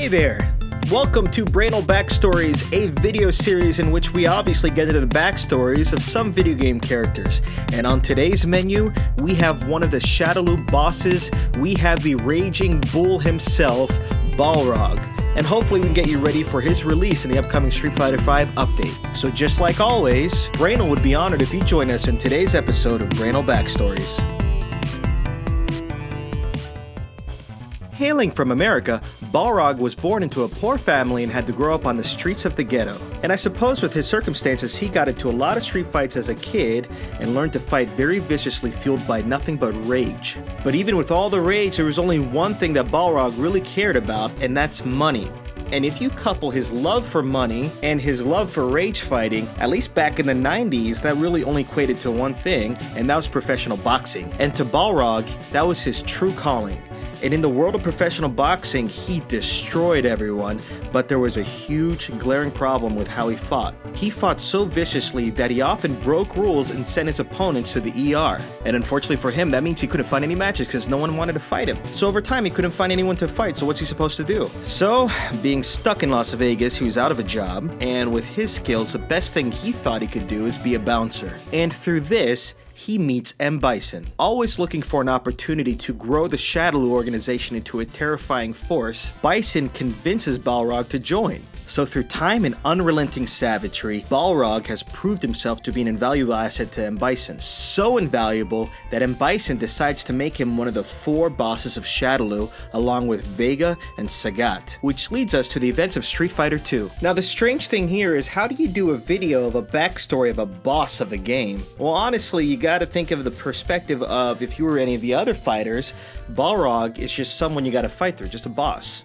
Hey there! Welcome to Brainal Backstories, a video series in which we obviously get into the backstories of some video game characters. And on today's menu, we have one of the Shadowloo bosses. We have the Raging Bull himself, Balrog. And hopefully we can get you ready for his release in the upcoming Street Fighter V update. So just like always, Brainal would be honored if you join us in today's episode of Brainal Backstories. Hailing from America, Balrog was born into a poor family and had to grow up on the streets of the ghetto. And I suppose with his circumstances, he got into a lot of street fights as a kid and learned to fight very viciously, fueled by nothing but rage. But even with all the rage, there was only one thing that Balrog really cared about, and that's money. And if you couple his love for money and his love for rage fighting, at least back in the 90s, that really only equated to one thing, and that was professional boxing. And to Balrog, that was his true calling. And in the world of professional boxing, he destroyed everyone, but there was a huge, glaring problem with how he fought. He fought so viciously that he often broke rules and sent his opponents to the ER. And unfortunately for him, that means he couldn't find any matches because no one wanted to fight him. So over time, he couldn't find anyone to fight, so what's he supposed to do? So, being stuck in Las Vegas, he was out of a job, and with his skills, the best thing he thought he could do is be a bouncer. And through this, he meets M. Bison. Always looking for an opportunity to grow the Shadowloo organization into a terrifying force, Bison convinces Balrog to join. So through time and unrelenting savagery, Balrog has proved himself to be an invaluable asset to M. Bison. So invaluable that M. Bison decides to make him one of the 4 bosses of Shadowloo, along with Vega and Sagat, which leads us to the events of Street Fighter II. Now the strange thing here is, how do you do a video of a backstory of a boss of a game? Well, honestly, you gotta think of the perspective of if you were any of the other fighters, Balrog is just someone you gotta fight through, just a boss.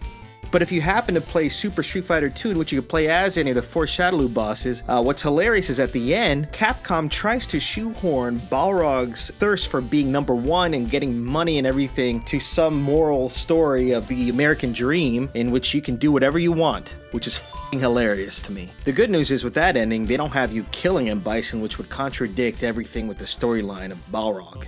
But if you happen to play Super Street Fighter II, in which you can play as any of the 4 Shadowloo bosses, what's hilarious is at the end, Capcom tries to shoehorn Balrog's thirst for being number 1 and getting money and everything to some moral story of the American dream in which you can do whatever you want, which is f***ing hilarious to me. The good news is with that ending, they don't have you killing M. Bison, which would contradict everything with the storyline of Balrog.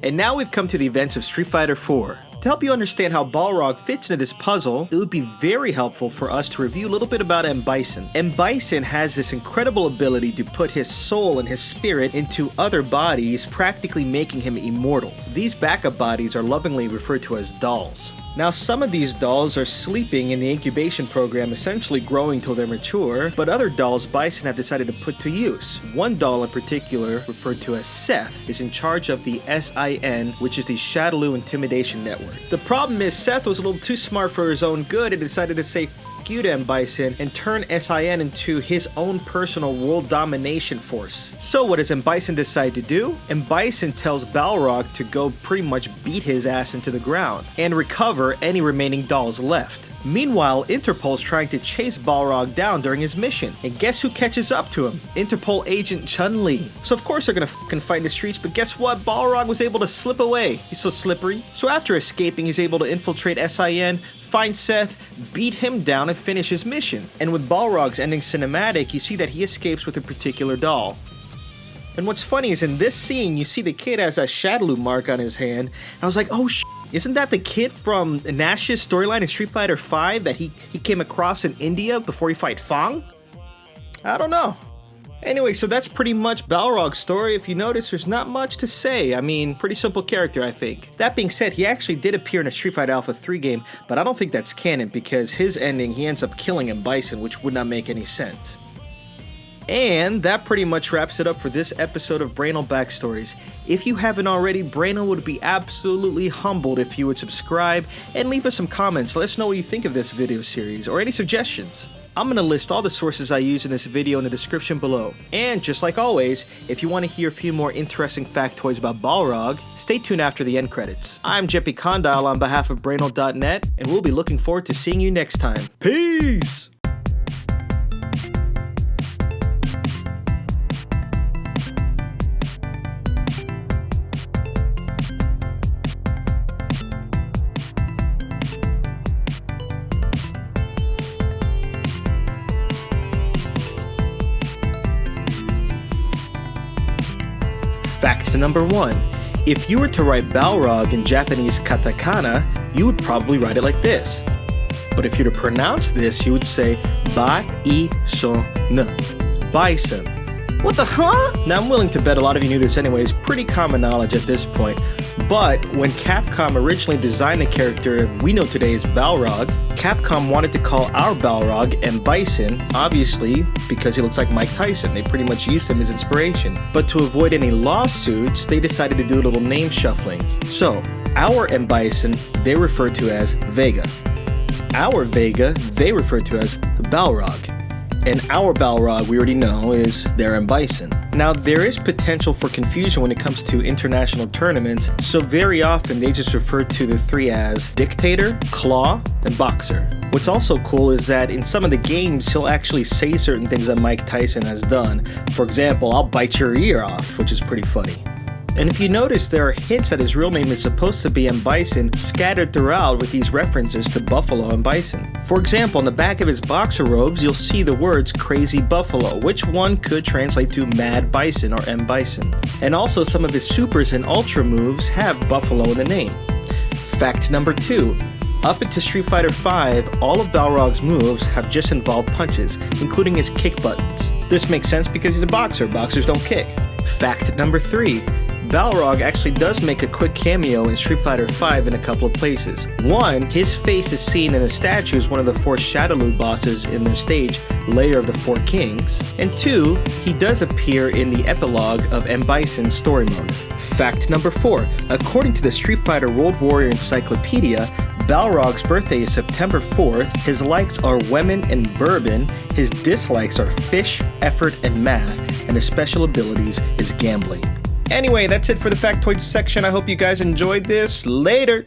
And now we've come to the events of Street Fighter IV. To help you understand how Balrog fits into this puzzle, it would be very helpful for us to review a little bit about M. Bison. M. Bison has this incredible ability to put his soul and his spirit into other bodies, practically making him immortal. These backup bodies are lovingly referred to as dolls. Now, some of these dolls are sleeping in the incubation program, essentially growing till they're mature, but other dolls Bison have decided to put to use. One doll in particular, referred to as Seth, is in charge of the SIN, which is the Shadowloo Intimidation Network. The problem is Seth was a little too smart for his own good and decided to say f*** you to M. Bison and turn SIN into his own personal world domination force. So what does M. Bison decide to do? M. Bison tells Balrog to go pretty much beat his ass into the ground and recover any remaining dolls left. Meanwhile, Interpol's trying to chase Balrog down during his mission, and guess who catches up to him? Interpol agent Chun-Li. So of course they're gonna f***ing fight in the streets, but guess what? Balrog was able to slip away. He's so slippery. So after escaping, he's able to infiltrate SIN, find Seth, beat him down, and finish his mission. And with Balrog's ending cinematic, you see that he escapes with a particular doll. And what's funny is in this scene, you see the kid has a Shadowloo mark on his hand. And I was like, oh sh**, isn't that the kid from Nash's storyline in Street Fighter V that he came across in India before he fight Fang? I don't know. Anyway, so that's pretty much Balrog's story. If you notice, there's not much to say. I mean, pretty simple character, I think. That being said, he actually did appear in a Street Fighter Alpha 3 game, but I don't think that's canon because his ending, he ends up killing M. Bison, which would not make any sense. And that pretty much wraps it up for this episode of Brainal Backstories. If you haven't already, Brainal would be absolutely humbled if you would subscribe and leave us some comments. Let us know what you think of this video series or any suggestions. I'm going to list all the sources I use in this video in the description below. And just like always, if you want to hear a few more interesting factoids about Balrog, stay tuned after the end credits. I'm Jeppy Condyle on behalf of Brainal.net, and we'll be looking forward to seeing you next time. Peace! Fact number 1. If you were to write Balrog in Japanese katakana, you would probably write it like this. But if you're to pronounce this, you would say Bison. Bison. What the huh? Now I'm willing to bet a lot of you knew this anyways, pretty common knowledge at this point. But when Capcom originally designed the character we know today as Balrog, Capcom wanted to call our Balrog M. Bison, obviously because he looks like Mike Tyson. They pretty much used him as inspiration. But to avoid any lawsuits, they decided to do a little name shuffling. So, our M. Bison, they refer to as Vega. Our Vega, they refer to as Balrog. And our Balrog, we already know, is their M. Bison. Now, there is potential for confusion when it comes to international tournaments, so very often they just refer to the three as Dictator, Claw, and Boxer. What's also cool is that in some of the games, he'll actually say certain things that Mike Tyson has done. For example, I'll bite your ear off, which is pretty funny. And if you notice, there are hints that his real name is supposed to be M. Bison scattered throughout with these references to Buffalo and Bison. For example, on the back of his boxer robes, you'll see the words Crazy Buffalo, which one could translate to Mad Bison or M. Bison. And also some of his supers and ultra moves have Buffalo in the name. Fact number 2. Up into Street Fighter V, all of Balrog's moves have just involved punches, including his kick buttons. This makes sense because he's a boxer. Boxers don't kick. Fact number 3. Balrog actually does make a quick cameo in Street Fighter V in a couple of places. One, his face is seen in a statue as one of the 4 Shadowloo bosses in the stage, Lair of the 4 Kings. And 2, he does appear in the epilogue of M. Bison's story mode. Fact number 4, according to the Street Fighter World Warrior Encyclopedia, Balrog's birthday is September 4th, his likes are women and bourbon, his dislikes are fish, effort, and math, and his special abilities is gambling. Anyway, that's it for the factoids section. I hope you guys enjoyed this. Later!